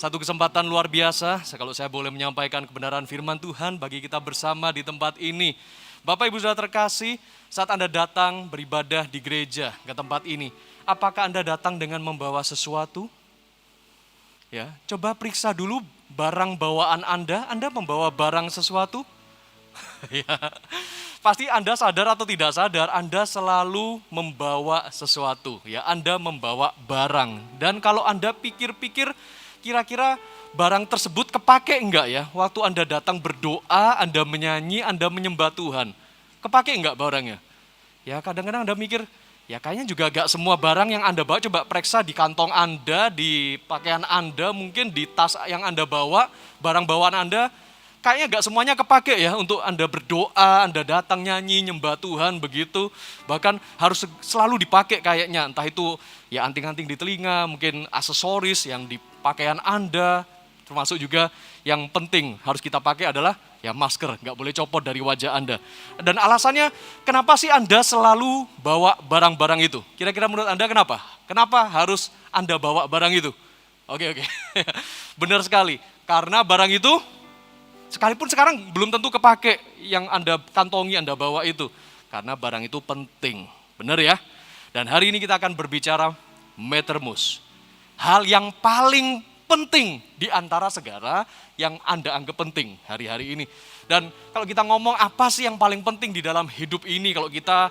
Satu kesempatan luar biasa, kalau saya boleh menyampaikan kebenaran firman Tuhan bagi kita bersama di tempat ini. Bapak Ibu Saudara terkasih, saat Anda datang beribadah di gereja ke tempat ini, apakah Anda datang dengan membawa sesuatu? Ya, coba periksa dulu barang bawaan Anda membawa barang sesuatu? Ya, pasti Anda sadar atau tidak sadar, Anda selalu membawa sesuatu. Ya, Anda membawa barang. Dan kalau Anda pikir-pikir, kira-kira barang tersebut kepake enggak ya? Waktu Anda datang berdoa, Anda menyanyi, Anda menyembah Tuhan. Kepake enggak barangnya? Ya kadang-kadang Anda mikir, ya kayaknya juga enggak semua barang yang Anda bawa. Coba periksa di kantong Anda, di pakaian Anda, mungkin di tas yang Anda bawa, barang bawaan Anda, kayaknya enggak semuanya kepake ya untuk Anda berdoa, Anda datang nyanyi, nyembah Tuhan begitu. Bahkan harus selalu dipakai kayaknya, entah itu ya anting-anting di telinga, mungkin aksesoris yang di pakaian Anda, termasuk juga yang penting harus kita pakai adalah ya masker, nggak boleh copot dari wajah Anda. Dan alasannya kenapa sih Anda selalu bawa barang-barang itu? Kira-kira menurut Anda kenapa? Kenapa harus Anda bawa barang itu? Oke. Benar sekali, karena barang itu sekalipun sekarang belum tentu kepake yang Anda kantongi, Anda bawa itu. Karena barang itu penting, benar ya? Dan hari ini kita akan berbicara Metermus. Hal yang paling penting di antara segala yang Anda anggap penting hari-hari ini. Dan kalau kita ngomong apa sih yang paling penting di dalam hidup ini, kalau kita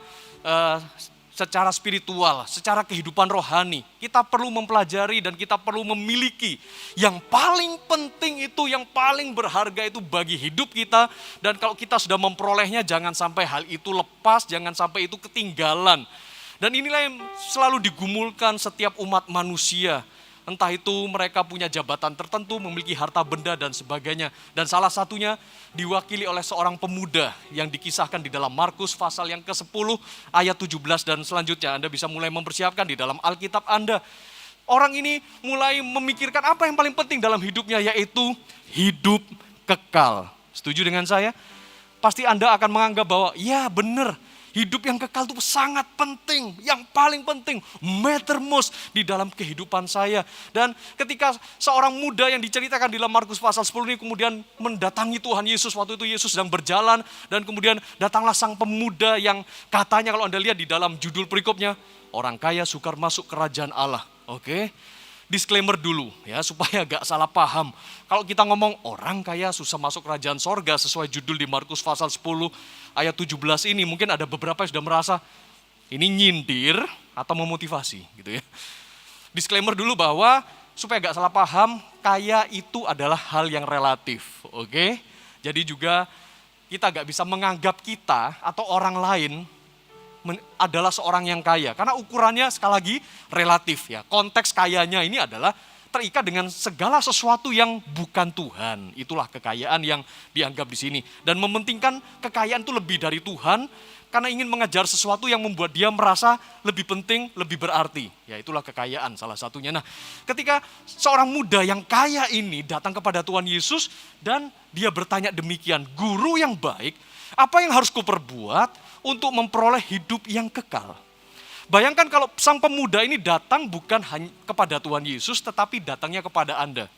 secara spiritual, secara kehidupan rohani, kita perlu mempelajari dan kita perlu memiliki yang paling penting itu, yang paling berharga itu bagi hidup kita. Dan kalau kita sudah memperolehnya, jangan sampai hal itu lepas, jangan sampai itu ketinggalan. Dan inilah yang selalu digumulkan setiap umat manusia. Entah itu mereka punya jabatan tertentu, memiliki harta benda dan sebagainya. Dan salah satunya diwakili oleh seorang pemuda yang dikisahkan di dalam Markus pasal yang ke-10 ayat 17 dan selanjutnya. Anda bisa mulai mempersiapkan di dalam Alkitab Anda. Orang ini mulai memikirkan apa yang paling penting dalam hidupnya, yaitu hidup kekal. Setuju dengan saya? Pasti Anda akan menganggap bahwa ya benar, hidup yang kekal itu sangat penting, yang paling penting, Metermus di dalam kehidupan saya. Dan ketika seorang muda yang diceritakan di dalam Markus pasal 10 ini kemudian mendatangi Tuhan Yesus, waktu itu Yesus sedang berjalan dan kemudian datanglah sang pemuda yang katanya kalau Anda lihat di dalam judul perikopnya, orang kaya sukar masuk kerajaan Allah. Oke. Disclaimer dulu ya supaya gak salah paham. Kalau kita ngomong orang kaya susah masuk kerajaan sorga sesuai judul di Markus pasal 10 ayat 17 ini, mungkin ada beberapa yang sudah merasa ini nyindir atau memotivasi gitu ya. Disclaimer dulu bahwa supaya gak salah paham, kaya itu adalah hal yang relatif. Oke? Jadi juga kita gak bisa menganggap kita atau orang lain adalah seorang yang kaya. Karena ukurannya sekali lagi relatif ya. Konteks kayanya ini adalah terikat dengan segala sesuatu yang bukan Tuhan. Itulah kekayaan yang dianggap di sini. Dan mementingkan kekayaan itu lebih dari Tuhan karena ingin mengejar sesuatu yang membuat dia merasa lebih penting, lebih berarti. Ya itulah kekayaan salah satunya. Nah, ketika seorang muda yang kaya ini datang kepada Tuhan Yesus dan dia bertanya demikian, "Guru yang baik, apa yang harus kuperbuat untuk memperoleh hidup yang kekal?" Bayangkan kalau sang pemuda ini datang bukan hanya kepada Tuhan Yesus, tetapi datangnya kepada Anda.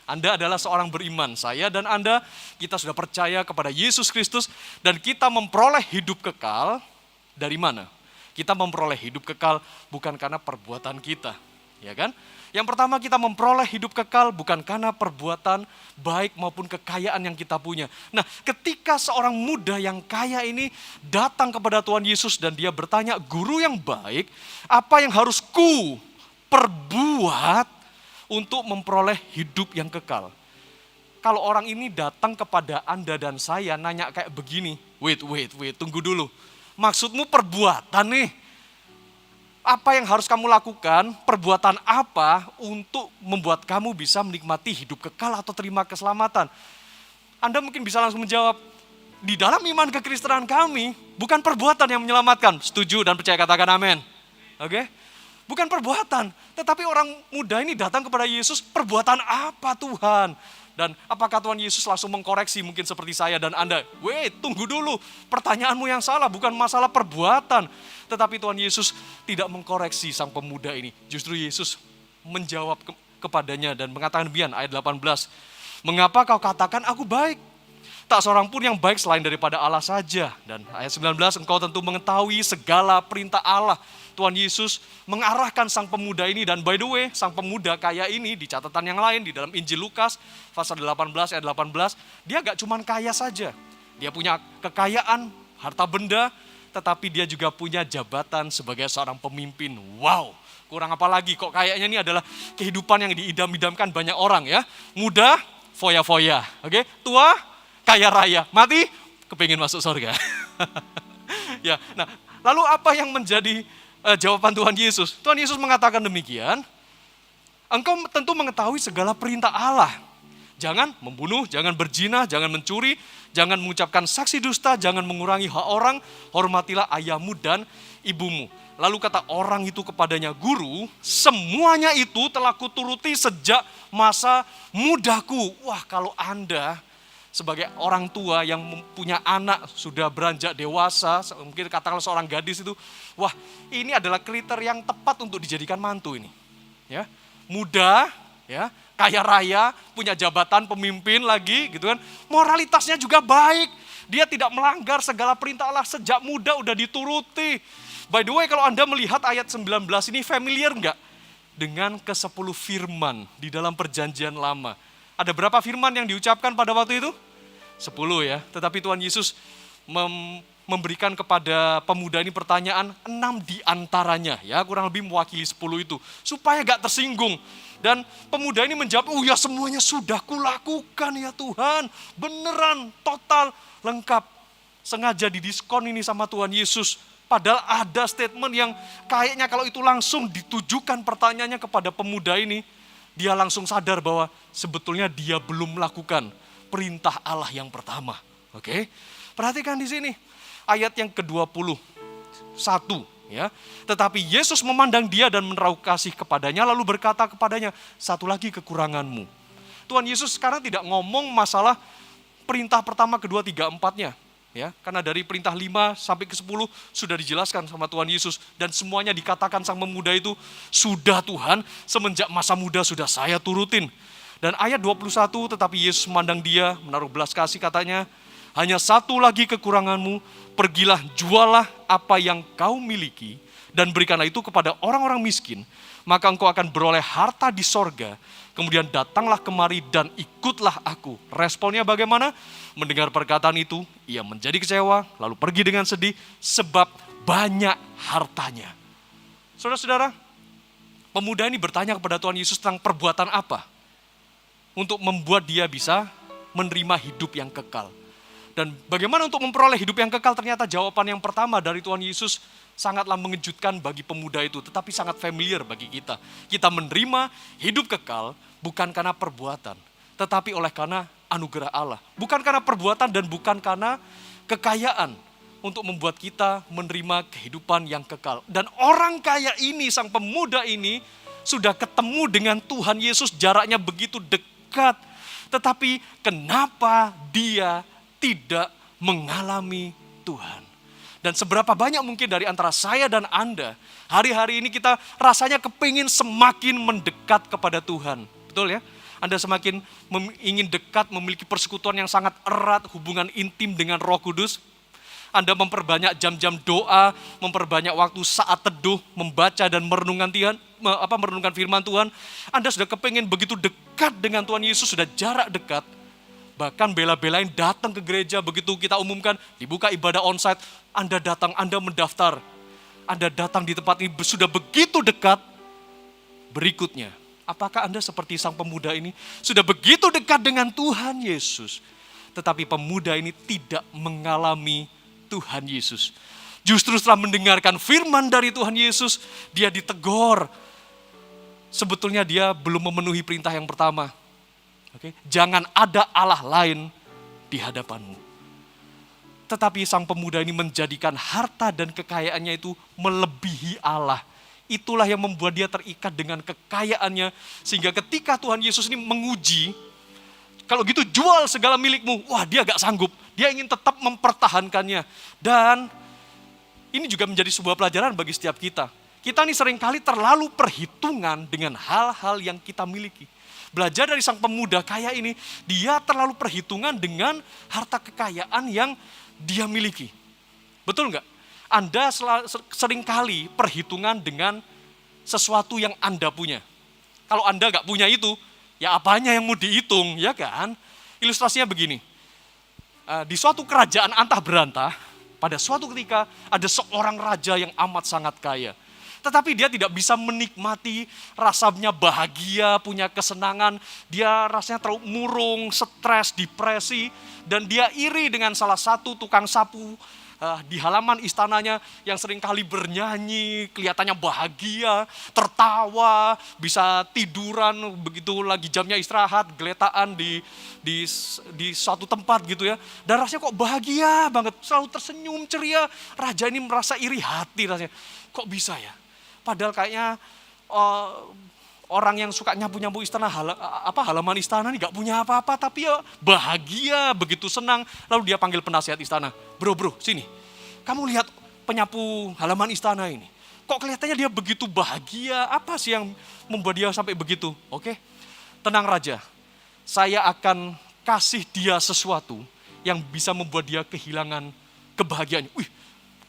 Anda adalah seorang beriman, saya dan Anda, kita sudah percaya kepada Yesus Kristus, dan kita memperoleh hidup kekal dari mana? Kita memperoleh hidup kekal bukan karena perbuatan kita, ya kan? Yang pertama, kita memperoleh hidup kekal bukan karena perbuatan baik maupun kekayaan yang kita punya. Nah, ketika seorang muda yang kaya ini datang kepada Tuhan Yesus dan dia bertanya, "Guru yang baik, apa yang harus ku perbuat untuk memperoleh hidup yang kekal?" Kalau orang ini datang kepada Anda dan saya nanya kayak begini, wait, tunggu dulu. Maksudmu perbuatan nih? Apa yang harus kamu lakukan, perbuatan apa untuk membuat kamu bisa menikmati hidup kekal atau terima keselamatan? Anda mungkin bisa langsung menjawab, di dalam iman kekristenan kami, bukan perbuatan yang menyelamatkan. Setuju dan percaya, katakan amin. Oke? Bukan perbuatan, tetapi orang muda ini datang kepada Yesus, perbuatan apa Tuhan? Dan apakah Tuhan Yesus langsung mengkoreksi mungkin seperti saya dan Anda? Wait, tunggu dulu, pertanyaanmu yang salah, bukan masalah perbuatan. Tetapi Tuhan Yesus tidak mengkoreksi sang pemuda ini. Justru Yesus menjawab kepadanya dan mengatakan demikian, ayat 18. Mengapa kau katakan aku baik? Tak seorang pun yang baik selain daripada Allah saja. Dan ayat 19, engkau tentu mengetahui segala perintah Allah. Tuhan Yesus mengarahkan sang pemuda ini, dan by the way, sang pemuda kaya ini di catatan yang lain, di dalam Injil Lukas, pasal 18 ayat 18, dia gak cuman kaya saja. Dia punya kekayaan, harta benda, tetapi dia juga punya jabatan sebagai seorang pemimpin. Wow, kurang apa lagi, kok kayaknya ini adalah kehidupan yang diidam-idamkan banyak orang ya. Muda, foya-foya, oke? Tua, kaya raya, mati, kepingin masuk surga. Ya, nah, lalu apa yang menjadi jawaban Tuhan Yesus? Tuhan Yesus mengatakan demikian, engkau tentu mengetahui segala perintah Allah. Jangan membunuh, jangan berzina, jangan mencuri, jangan mengucapkan saksi dusta, jangan mengurangi hak orang, hormatilah ayahmu dan ibumu. Lalu kata orang itu kepadanya, Guru, semuanya itu telah kuturuti sejak masa mudaku. Wah, kalau Anda sebagai orang tua yang punya anak sudah beranjak dewasa, mungkin katakanlah seorang gadis itu, wah ini adalah kriteria yang tepat untuk dijadikan mantu ini. Ya, muda, ya, kaya raya, punya jabatan pemimpin lagi, gitu kan. Moralitasnya juga baik, dia tidak melanggar segala perintah Allah sejak muda udah dituruti. By the way, kalau Anda melihat ayat 19 ini familiar nggak dengan ke-10 firman di dalam perjanjian lama? Ada berapa firman yang diucapkan pada waktu itu? 10 ya. Tetapi Tuhan Yesus memberikan kepada pemuda ini pertanyaan 6 diantaranya. Ya, kurang lebih mewakili 10 itu. Supaya gak tersinggung. Dan pemuda ini menjawab, oh ya semuanya sudah kulakukan ya Tuhan. Beneran, total, lengkap. Sengaja didiskon ini sama Tuhan Yesus. Padahal ada statement yang kayaknya kalau itu langsung ditujukan pertanyaannya kepada pemuda ini, dia langsung sadar bahwa sebetulnya dia belum melakukan perintah Allah yang pertama. Oke? Perhatikan di sini ayat yang ke-21 ya. Tetapi Yesus memandang dia dan menaruh kasih kepadanya lalu berkata kepadanya, satu lagi kekuranganmu. Tuhan Yesus sekarang tidak ngomong masalah perintah pertama, kedua, tiga, empatnya. Ya, karena dari perintah 5 sampai ke 10 sudah dijelaskan sama Tuhan Yesus dan semuanya dikatakan sang pemuda itu, sudah Tuhan, semenjak masa muda sudah saya turutin. Dan ayat 21, tetapi Yesus memandang dia, menaruh belas kasih katanya, hanya satu lagi kekuranganmu, pergilah jualah apa yang kau miliki dan berikanlah itu kepada orang-orang miskin, maka engkau akan beroleh harta di sorga. Kemudian datanglah kemari dan ikutlah aku. Responnya bagaimana? Mendengar perkataan itu, ia menjadi kecewa, lalu pergi dengan sedih, sebab banyak hartanya. Saudara-saudara, pemuda ini bertanya kepada Tuhan Yesus tentang perbuatan apa untuk membuat dia bisa menerima hidup yang kekal. Dan bagaimana untuk memperoleh hidup yang kekal? Ternyata jawaban yang pertama dari Tuhan Yesus sangatlah mengejutkan bagi pemuda itu, tetapi sangat familiar bagi kita. Kita menerima hidup kekal bukan karena perbuatan, tetapi oleh karena anugerah Allah. Bukan karena perbuatan dan bukan karena kekayaan untuk membuat kita menerima kehidupan yang kekal. Dan orang kaya ini, sang pemuda ini, sudah ketemu dengan Tuhan Yesus, jaraknya begitu dekat. Tetapi kenapa dia tidak mengalami Tuhan? Dan seberapa banyak mungkin dari antara saya dan Anda, hari-hari ini kita rasanya kepingin semakin mendekat kepada Tuhan. Betul ya? Anda semakin ingin dekat, memiliki persekutuan yang sangat erat, hubungan intim dengan Roh Kudus. Anda memperbanyak jam-jam doa, memperbanyak waktu saat teduh, membaca dan merenungkan firman Tuhan. Anda sudah kepingin begitu dekat dengan Tuhan Yesus, sudah jarak dekat. Bahkan bela-belain datang ke gereja, begitu kita umumkan, dibuka ibadah onsite, Anda datang, Anda mendaftar. Anda datang di tempat ini sudah begitu dekat. Berikutnya, apakah Anda seperti sang pemuda ini? Sudah begitu dekat dengan Tuhan Yesus. Tetapi pemuda ini tidak mengalami Tuhan Yesus. Justru setelah mendengarkan firman dari Tuhan Yesus, dia ditegur. Sebetulnya dia belum memenuhi perintah yang pertama. Oke, jangan ada Allah lain di hadapanmu. Tetapi sang pemuda ini menjadikan harta dan kekayaannya itu melebihi Allah. Itulah yang membuat dia terikat dengan kekayaannya. Sehingga ketika Tuhan Yesus ini menguji, kalau gitu jual segala milikmu. Wah, dia gak sanggup. Dia ingin tetap mempertahankannya. Dan ini juga menjadi sebuah pelajaran bagi setiap kita. Kita nih seringkali terlalu perhitungan dengan hal-hal yang kita miliki. Belajar dari sang pemuda kaya ini, dia terlalu perhitungan dengan harta kekayaan yang dia miliki. Betul nggak? Anda seringkali perhitungan dengan sesuatu yang Anda punya. Kalau Anda nggak punya itu, ya apanya yang mau dihitung, ya kan? Ilustrasinya begini, di suatu kerajaan antah berantah, pada suatu ketika ada seorang raja yang amat sangat kaya. Tetapi dia tidak bisa menikmati rasanya bahagia, punya kesenangan. Dia rasanya terlalu murung, stres, depresi. Dan dia iri dengan salah satu tukang sapu di halaman istananya yang seringkali bernyanyi, kelihatannya bahagia, tertawa, bisa tiduran begitu lagi jamnya istirahat, geletaan di suatu tempat gitu ya. Dan rasanya kok bahagia banget, selalu tersenyum, ceria. Raja ini merasa iri hati rasanya. Kok bisa ya? Padahal kayaknya orang yang suka nyapu-nyapu istana, halaman istana ini gak punya apa-apa, tapi ya bahagia, begitu senang. Lalu dia panggil penasihat istana, bro, sini. Kamu lihat penyapu halaman istana ini. Kok kelihatannya dia begitu bahagia, apa sih yang membuat dia sampai begitu? Oke, tenang raja, saya akan kasih dia sesuatu yang bisa membuat dia kehilangan kebahagiaannya. Wih,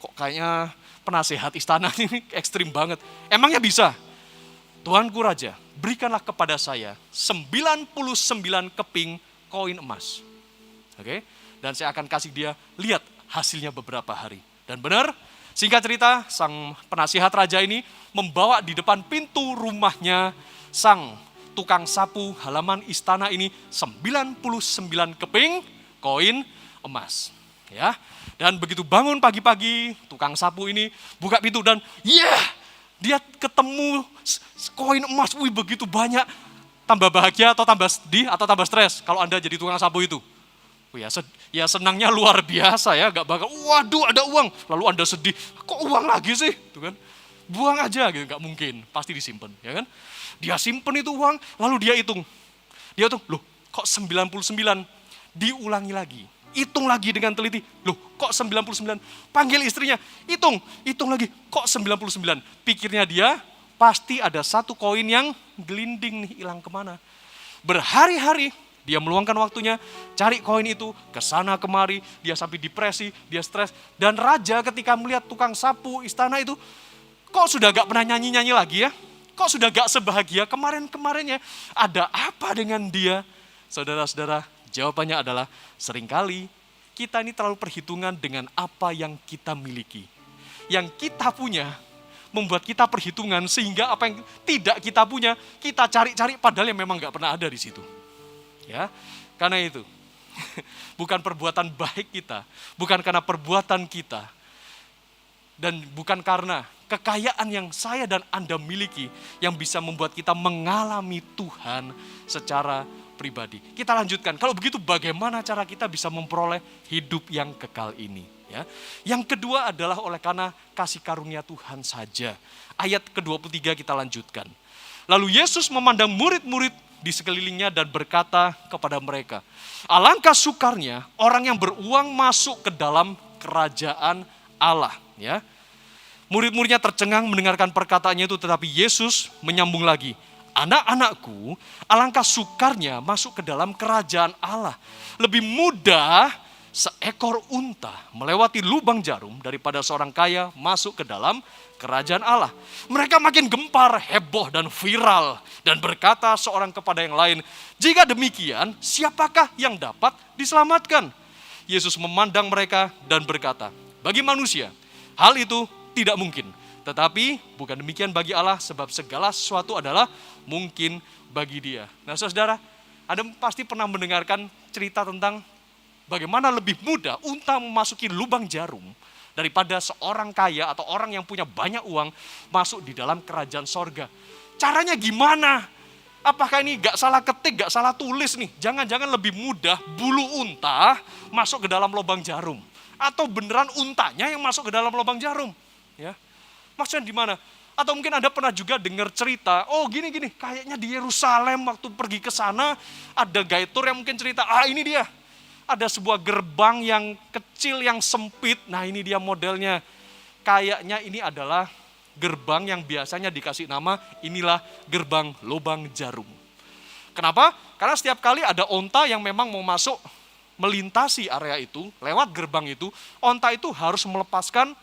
kok kayaknya penasehat istana ini ekstrim banget. Emangnya bisa? Tuanku raja, berikanlah kepada saya 99 keping koin emas. Oke? Dan saya akan kasih dia lihat hasilnya beberapa hari. Dan benar, singkat cerita, sang penasihat raja ini membawa di depan pintu rumahnya sang tukang sapu halaman istana ini 99 keping koin emas. Ya. Dan begitu bangun pagi-pagi, tukang sapu ini buka pintu dan dia ketemu koin emas, begitu banyak. Tambah bahagia atau tambah sedih atau tambah stres kalau Anda jadi tukang sapu itu? Ya senangnya luar biasa ya, gak bakal, waduh ada uang. Lalu Anda sedih, kok uang lagi sih? Tuh kan? Buang aja gitu, gak mungkin, pasti disimpan. Ya kan? Dia simpen itu uang, lalu dia hitung. Dia hitung, loh kok 99? Diulangi lagi. Hitung lagi dengan teliti, loh kok 99? Panggil istrinya, hitung lagi, kok 99? Pikirnya dia, pasti ada satu koin yang gelinding nih, hilang kemana. Berhari-hari dia meluangkan waktunya, cari koin itu, kesana kemari, dia sampai depresi, dia stres. Dan raja ketika melihat tukang sapu istana itu, kok sudah gak pernah nyanyi-nyanyi lagi ya? Kok sudah gak sebahagia kemarin-kemarinnya? Ada apa dengan dia? Saudara-saudara, jawabannya adalah seringkali kita ini terlalu perhitungan dengan apa yang kita miliki. Yang kita punya membuat kita perhitungan sehingga apa yang tidak kita punya kita cari-cari padahal yang memang gak pernah ada di situ. Ya, karena itu bukan perbuatan baik kita, bukan karena perbuatan kita, dan bukan karena kekayaan yang saya dan Anda miliki yang bisa membuat kita mengalami Tuhan secara pribadi. Kita lanjutkan, kalau begitu bagaimana cara kita bisa memperoleh hidup yang kekal ini? Ya. Yang kedua adalah oleh karena kasih karunia Tuhan saja. Ayat ke-23 kita lanjutkan. Lalu Yesus memandang murid-murid di sekelilingnya dan berkata kepada mereka, alangkah sukarnya orang yang beruang masuk ke dalam kerajaan Allah. Ya. Murid-muridnya tercengang mendengarkan perkataannya itu, tetapi Yesus menyambung lagi, anak-anakku, alangkah sukarnya masuk ke dalam kerajaan Allah. Lebih mudah seekor unta melewati lubang jarum daripada seorang kaya masuk ke dalam kerajaan Allah. Mereka makin gempar, heboh dan viral. Dan berkata seorang kepada yang lain, jika demikian, siapakah yang dapat diselamatkan? Yesus memandang mereka dan berkata, bagi manusia, hal itu tidak mungkin. Tetapi bukan demikian bagi Allah, sebab segala sesuatu adalah mungkin bagi Dia. Nah saudara, Anda pasti pernah mendengarkan cerita tentang bagaimana lebih mudah unta memasuki lubang jarum daripada seorang kaya atau orang yang punya banyak uang masuk di dalam kerajaan sorga. Caranya gimana? Apakah ini gak salah ketik, gak salah tulis nih? Jangan-jangan lebih mudah bulu unta masuk ke dalam lubang jarum. Atau beneran untanya yang masuk ke dalam lubang jarum? Ya. Maksudnya di mana? Atau mungkin Anda pernah juga dengar cerita, oh gini, kayaknya di Yerusalem waktu pergi ke sana, ada guide tour yang mungkin cerita, ini dia. Ada sebuah gerbang yang kecil, yang sempit, nah ini dia modelnya. Kayaknya ini adalah gerbang yang biasanya dikasih nama, inilah gerbang lubang jarum. Kenapa? Karena setiap kali ada onta yang memang mau masuk melintasi area itu, lewat gerbang itu, onta itu harus melepaskan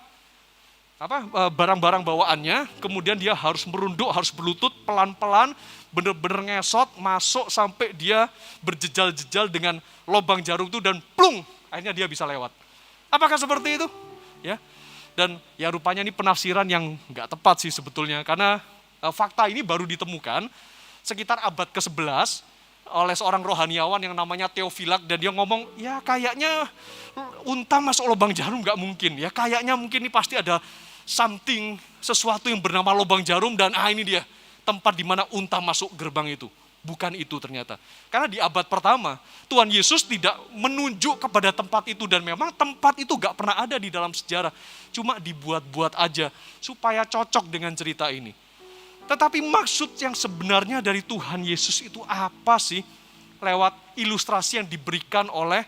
barang-barang bawaannya, kemudian dia harus merunduk, harus berlutut pelan-pelan, benar-benar ngesot, masuk sampai dia berjejal-jejal dengan lubang jarum itu dan plung, akhirnya dia bisa lewat. Apakah seperti itu? Ya. Dan ya rupanya ini penafsiran yang nggak tepat sih sebetulnya, karena fakta ini baru ditemukan sekitar abad ke-11 oleh seorang rohaniawan yang namanya Theophilak, dan dia ngomong, ya kayaknya unta masuk lubang jarum nggak mungkin, ya kayaknya mungkin ini pasti ada sesuatu yang bernama lubang jarum, dan ini dia tempat di mana unta masuk gerbang itu. Bukan itu ternyata. Karena di abad pertama, Tuhan Yesus tidak menunjuk kepada tempat itu, dan memang tempat itu gak pernah ada di dalam sejarah. Cuma dibuat-buat aja supaya cocok dengan cerita ini. Tetapi maksud yang sebenarnya dari Tuhan Yesus itu apa sih? Lewat ilustrasi yang diberikan oleh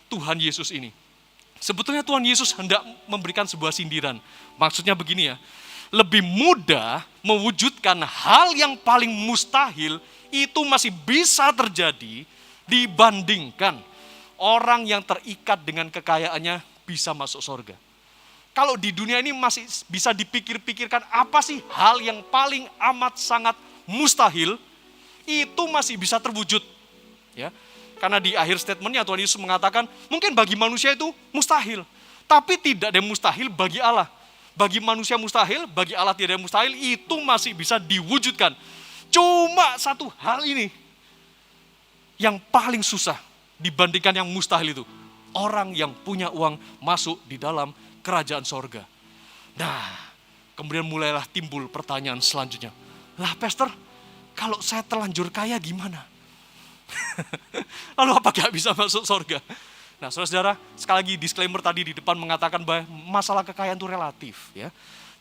Tuhan Yesus ini. Sebetulnya Tuhan Yesus hendak memberikan sebuah sindiran. Maksudnya begini ya, lebih mudah mewujudkan hal yang paling mustahil itu masih bisa terjadi dibandingkan orang yang terikat dengan kekayaannya bisa masuk surga. Kalau di dunia ini masih bisa dipikir-pikirkan apa sih hal yang paling amat sangat mustahil, itu masih bisa terwujud. Ya. Karena di akhir statementnya Tuhan Yesus mengatakan, mungkin bagi manusia itu mustahil, tapi tidak ada yang mustahil bagi Allah. Bagi manusia mustahil, bagi Allah tidak ada yang mustahil, itu masih bisa diwujudkan. Cuma satu hal ini yang paling susah dibandingkan yang mustahil itu. Orang yang punya uang masuk di dalam kerajaan sorga. Nah, kemudian mulailah timbul pertanyaan selanjutnya. Lah Pastor, kalau saya terlanjur kaya gimana? Lalu apa gak bisa masuk sorga? Nah saudara-saudara, sekali lagi disclaimer tadi di depan mengatakan bahwa masalah kekayaan itu relatif. Ya.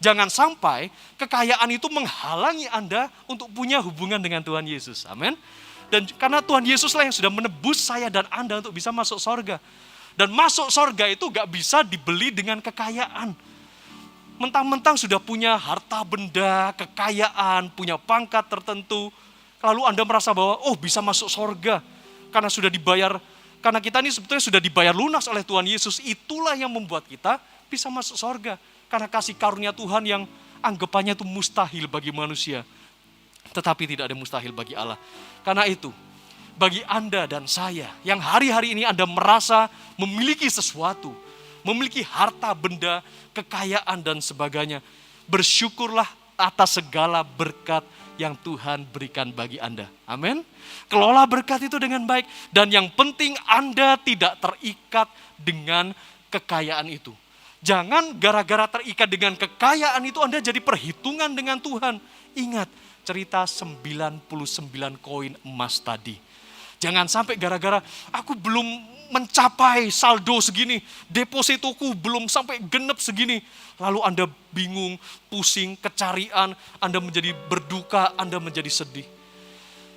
Jangan sampai kekayaan itu menghalangi Anda untuk punya hubungan dengan Tuhan Yesus. Amin. Dan karena Tuhan Yesuslah yang sudah menebus saya dan Anda untuk bisa masuk sorga. Dan masuk sorga itu gak bisa dibeli dengan kekayaan. Mentang-mentang sudah punya harta benda, kekayaan, punya pangkat tertentu, lalu Anda merasa bahwa, bisa masuk sorga. Karena sudah dibayar, karena kita ini sebetulnya sudah dibayar lunas oleh Tuhan Yesus. Itulah yang membuat kita bisa masuk sorga. Karena kasih karunia Tuhan yang anggapannya itu mustahil bagi manusia. Tetapi tidak ada mustahil bagi Allah. Karena itu, bagi Anda dan saya, yang hari-hari ini Anda merasa memiliki sesuatu, memiliki harta benda, kekayaan dan sebagainya, bersyukurlah atas segala berkat yang Tuhan berikan bagi Anda. Amin. Kelola berkat itu dengan baik. Dan yang penting Anda tidak terikat dengan kekayaan itu. Jangan gara-gara terikat dengan kekayaan itu Anda jadi perhitungan dengan Tuhan. Ingat cerita 99 koin emas tadi. Jangan sampai gara-gara aku belum mencapai saldo segini, depositoku belum sampai genep segini. Lalu Anda bingung, pusing, kecarian, Anda menjadi berduka, Anda menjadi sedih.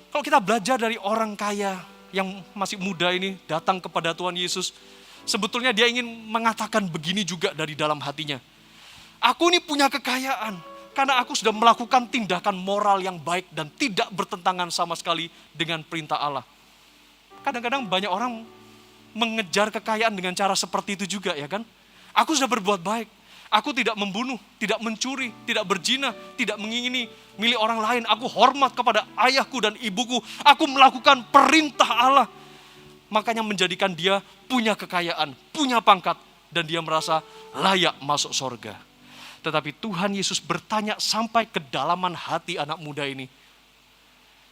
Kalau kita belajar dari orang kaya yang masih muda ini datang kepada Tuhan Yesus, sebetulnya dia ingin mengatakan begini juga dari dalam hatinya. Aku ini punya kekayaan karena aku sudah melakukan tindakan moral yang baik dan tidak bertentangan sama sekali dengan perintah Allah. Kadang-kadang banyak orang mengejar kekayaan dengan cara seperti itu juga, ya kan? Aku sudah berbuat baik. Aku tidak membunuh, tidak mencuri, tidak berzina, tidak mengingini milik orang lain. Aku hormat kepada ayahku dan ibuku. Aku melakukan perintah Allah. Makanya menjadikan dia punya kekayaan, punya pangkat, dan dia merasa layak masuk surga. Tetapi Tuhan Yesus bertanya sampai kedalaman hati anak muda ini.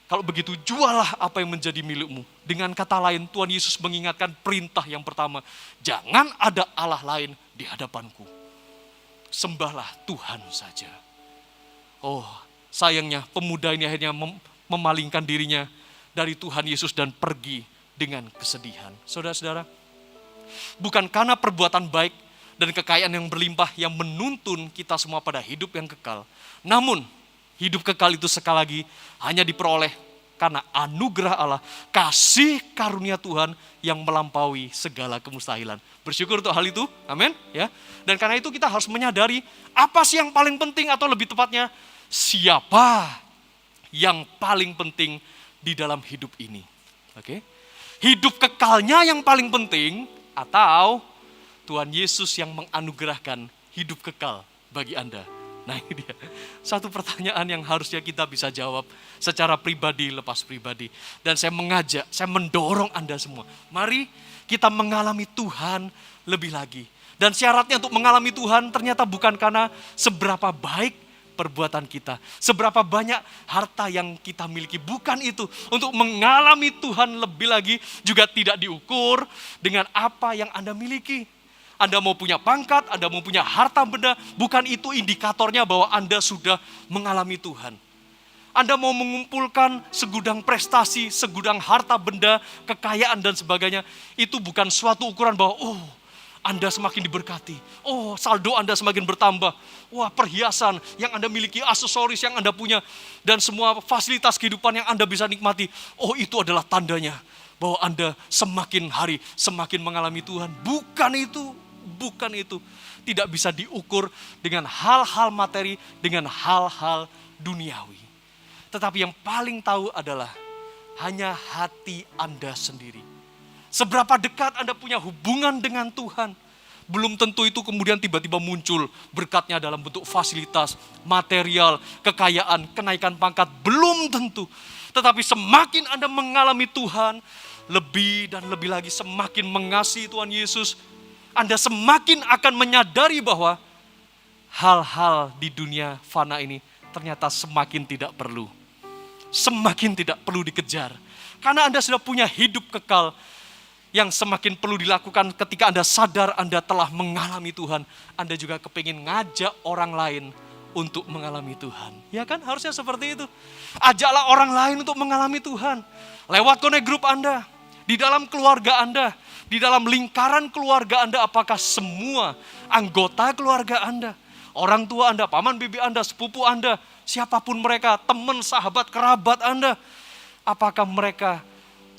Kalau begitu jualah apa yang menjadi milikmu. Dengan kata lain Tuhan Yesus mengingatkan perintah yang pertama. Jangan ada Allah lain di hadapanku. Sembahlah Tuhan saja. Oh sayangnya pemuda ini akhirnya memalingkan dirinya dari Tuhan Yesus dan pergi dengan kesedihan. Saudara-saudara, bukan karena perbuatan baik dan kekayaan yang berlimpah yang menuntun kita semua pada hidup yang kekal. Namun hidup kekal itu sekali lagi hanya diperoleh Karena anugerah Allah, kasih karunia Tuhan yang melampaui segala kemustahilan. Bersyukur untuk hal itu, amin. Ya. Dan karena itu kita harus menyadari apa sih yang paling penting, atau lebih tepatnya siapa yang paling penting di dalam hidup ini. Oke? Hidup kekalnya yang paling penting, atau Tuhan Yesus yang menganugerahkan hidup kekal bagi Anda. Nah ini dia, satu pertanyaan yang harusnya kita bisa jawab secara pribadi lepas pribadi. Dan saya mengajak, saya mendorong Anda semua. Mari kita mengalami Tuhan lebih lagi. Dan syaratnya untuk mengalami Tuhan ternyata bukan karena seberapa baik perbuatan kita, seberapa banyak harta yang kita miliki. Bukan itu. Untuk mengalami Tuhan lebih lagi juga tidak diukur dengan apa yang Anda miliki. Anda mau punya pangkat, Anda mau punya harta benda, bukan itu indikatornya bahwa Anda sudah mengalami Tuhan. Anda mau mengumpulkan segudang prestasi, segudang harta benda, kekayaan dan sebagainya, itu bukan suatu ukuran bahwa Anda semakin diberkati. Saldo Anda semakin bertambah. Wah, perhiasan yang Anda miliki, aksesoris yang Anda punya, dan semua fasilitas kehidupan yang Anda bisa nikmati. Itu adalah tandanya bahwa Anda semakin hari semakin mengalami Tuhan. Bukan itu. Bukan itu. Tidak bisa diukur dengan hal-hal materi, dengan hal-hal duniawi. Tetapi yang paling tahu adalah hanya hati Anda sendiri. Seberapa dekat Anda punya hubungan dengan Tuhan. Belum tentu itu kemudian tiba-tiba muncul berkatnya dalam bentuk fasilitas, material, kekayaan, kenaikan pangkat. Belum tentu. Tetapi semakin Anda mengalami Tuhan, lebih dan lebih lagi semakin mengasihi Tuhan Yesus, Anda semakin akan menyadari bahwa hal-hal di dunia fana ini ternyata semakin tidak perlu. Semakin tidak perlu dikejar. Karena Anda sudah punya hidup kekal yang semakin perlu dilakukan ketika Anda sadar Anda telah mengalami Tuhan. Anda juga kepingin ngajak orang lain untuk mengalami Tuhan. Ya kan? Harusnya seperti itu. Ajaklah orang lain untuk mengalami Tuhan. Lewat connect group Anda, di dalam keluarga Anda, di dalam lingkaran keluarga Anda, apakah semua anggota keluarga Anda, orang tua Anda, paman bibi Anda, sepupu Anda, siapapun mereka, teman, sahabat, kerabat Anda, apakah mereka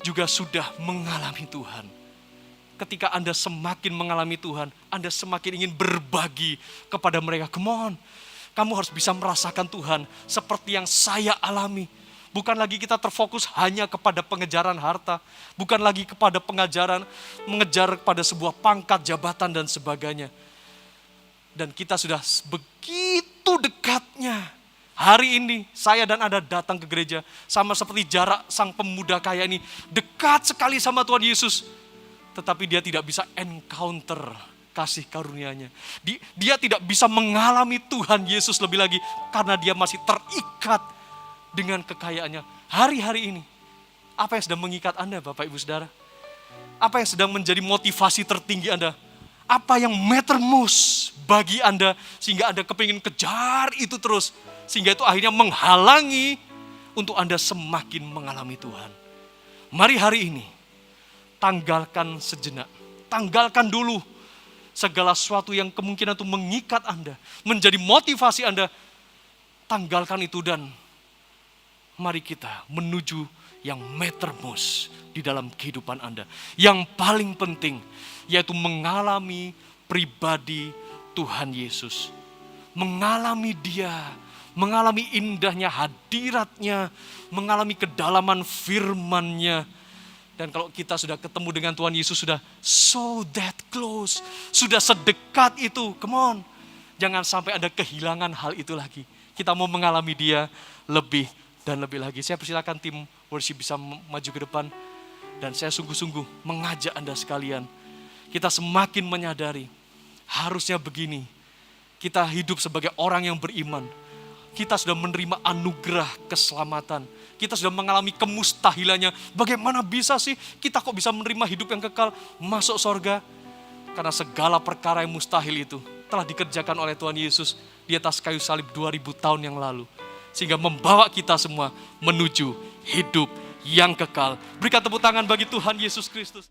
juga sudah mengalami Tuhan? Ketika Anda semakin mengalami Tuhan, Anda semakin ingin berbagi kepada mereka. Come on, kamu harus bisa merasakan Tuhan seperti yang saya alami. Bukan lagi kita terfokus hanya kepada pengejaran harta. Bukan lagi kepada mengejar kepada sebuah pangkat, jabatan dan sebagainya. Dan kita sudah begitu dekatnya. Hari ini saya dan Anda datang ke gereja sama seperti jarak sang pemuda kaya ini. Dekat sekali sama Tuhan Yesus. Tetapi dia tidak bisa encounter kasih karunia-Nya. Dia tidak bisa mengalami Tuhan Yesus lebih lagi. Karena dia masih terikat dengan kekayaannya. Hari-hari ini, apa yang sedang mengikat Anda, Bapak Ibu Saudara? Apa yang sedang menjadi motivasi tertinggi Anda? Apa yang mattermost bagi Anda, sehingga Anda kepingin kejar itu terus, sehingga itu akhirnya menghalangi untuk Anda semakin mengalami Tuhan. Mari hari ini, tanggalkan sejenak, tanggalkan dulu segala sesuatu yang kemungkinan itu mengikat Anda, menjadi motivasi Anda. Tanggalkan itu dan mari kita menuju yang mattermost di dalam kehidupan Anda. Yang paling penting, yaitu mengalami pribadi Tuhan Yesus. Mengalami Dia, mengalami indahnya hadiratnya, mengalami kedalaman firman-Nya. Dan kalau kita sudah ketemu dengan Tuhan Yesus, sudah so that close, sudah sedekat itu, come on. Jangan sampai Anda kehilangan hal itu lagi. Kita mau mengalami Dia lebih dan lebih lagi. Saya persilakan tim worship bisa maju ke depan. Dan saya sungguh-sungguh mengajak Anda sekalian. Kita semakin menyadari, harusnya begini. Kita hidup sebagai orang yang beriman. Kita sudah menerima anugerah keselamatan. Kita sudah mengalami kemustahilannya. Bagaimana bisa sih kita kok bisa menerima hidup yang kekal, masuk sorga? Karena segala perkara yang mustahil itu telah dikerjakan oleh Tuhan Yesus di atas kayu salib 2000 tahun yang lalu. Sehingga membawa kita semua menuju hidup yang kekal. Berikan tepuk tangan bagi Tuhan Yesus Kristus.